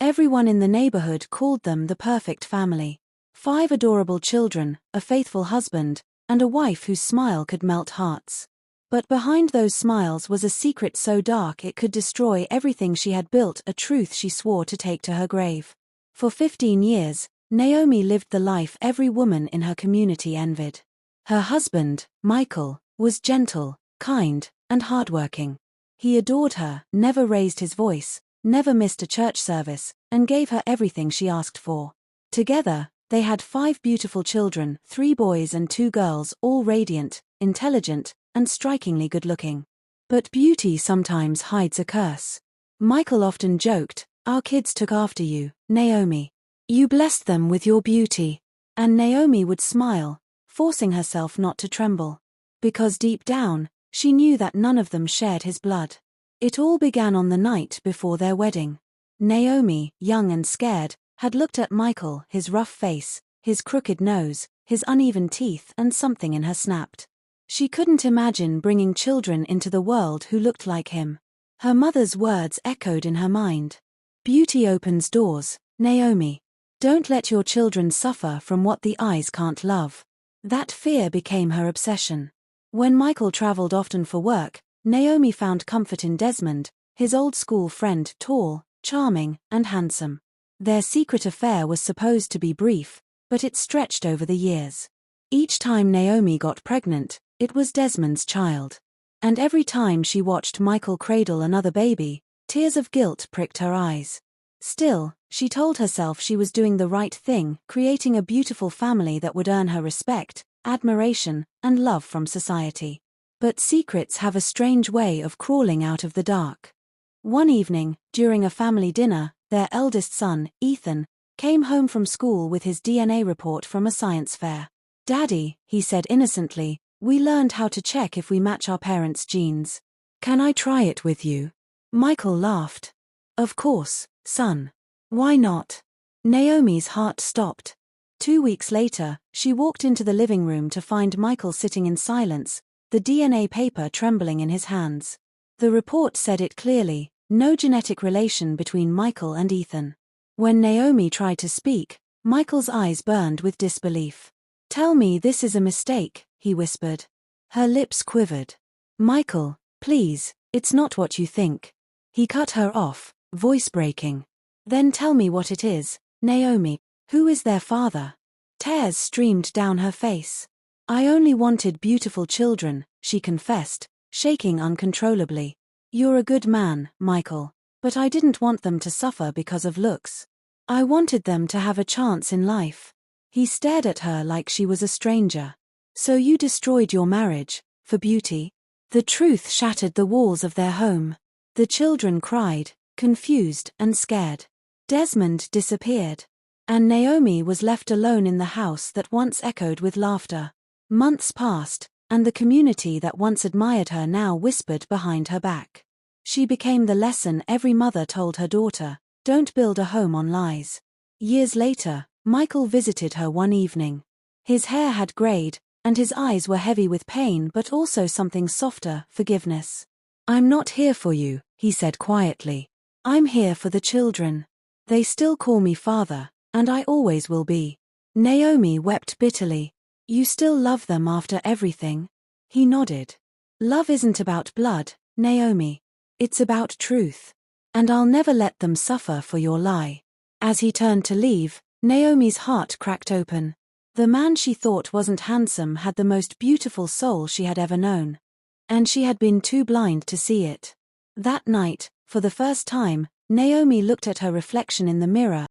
Everyone in the neighborhood called them the perfect family. 5 adorable children, a faithful husband, and a wife whose smile could melt hearts. But behind those smiles was a secret so dark it could destroy everything she had built, a truth she swore to take to her grave. For 15 years, Naomi lived the life every woman in her community envied. Her husband, Michael, was gentle, kind, and hardworking. He adored her, never raised his voice, never missed a church service, and gave her everything she asked for. Together, they had 5 beautiful children, 3 boys and 2 girls, all radiant, intelligent, and strikingly good-looking. But beauty sometimes hides a curse. Michael often joked, "Our kids took after you, Naomi. You blessed them with your beauty." And Naomi would smile, forcing herself not to tremble. Because deep down, she knew that none of them shared his blood. It all began on the night before their wedding. Naomi, young and scared, had looked at Michael, his rough face, his crooked nose, his uneven teeth, and something in her snapped. She couldn't imagine bringing children into the world who looked like him. Her mother's words echoed in her mind. "Beauty opens doors, Naomi. Don't let your children suffer from what the eyes can't love." That fear became her obsession. When Michael traveled often for work, Naomi found comfort in Desmond, his old school friend, tall, charming, and handsome. Their secret affair was supposed to be brief, but it stretched over the years. Each time Naomi got pregnant, it was Desmond's child. And every time she watched Michael cradle another baby, tears of guilt pricked her eyes. Still, she told herself she was doing the right thing, creating a beautiful family that would earn her respect, admiration, and love from society. But secrets have a strange way of crawling out of the dark. One evening, during a family dinner, their eldest son, Ethan, came home from school with his DNA report from a science fair. "Daddy," he said innocently, "we learned how to check if we match our parents' genes. Can I try it with you?" Michael laughed. "Of course, son. Why not?" Naomi's heart stopped. 2 weeks later, she walked into the living room to find Michael sitting in silence, the DNA paper trembling in his hands. The report said it clearly, no genetic relation between Michael and Ethan. When Naomi tried to speak, Michael's eyes burned with disbelief. "Tell me this is a mistake," he whispered. Her lips quivered. "Michael, please, it's not what you think." He cut her off, voice breaking. "Then tell me what it is, Naomi. Who is their father?" Tears streamed down her face. "I only wanted beautiful children," she confessed, shaking uncontrollably. "You're a good man, Michael, but I didn't want them to suffer because of looks. I wanted them to have a chance in life." He stared at her like she was a stranger. "So you destroyed your marriage, for beauty?" The truth shattered the walls of their home. The children cried, confused and scared. Desmond disappeared. And Naomi was left alone in the house that once echoed with laughter. Months passed, and the community that once admired her now whispered behind her back. She became the lesson every mother told her daughter: don't build a home on lies. Years later, Michael visited her one evening. His hair had grayed, and his eyes were heavy with pain but also something softer, forgiveness. "I'm not here for you," he said quietly. "I'm here for the children. They still call me father, and I always will be." Naomi wept bitterly. "You still love them after everything?" He nodded. "Love isn't about blood, Naomi. It's about truth. And I'll never let them suffer for your lie." As he turned to leave, Naomi's heart cracked open. The man she thought wasn't handsome had the most beautiful soul she had ever known. And she had been too blind to see it. That night, for the first time, Naomi looked at her reflection in the mirror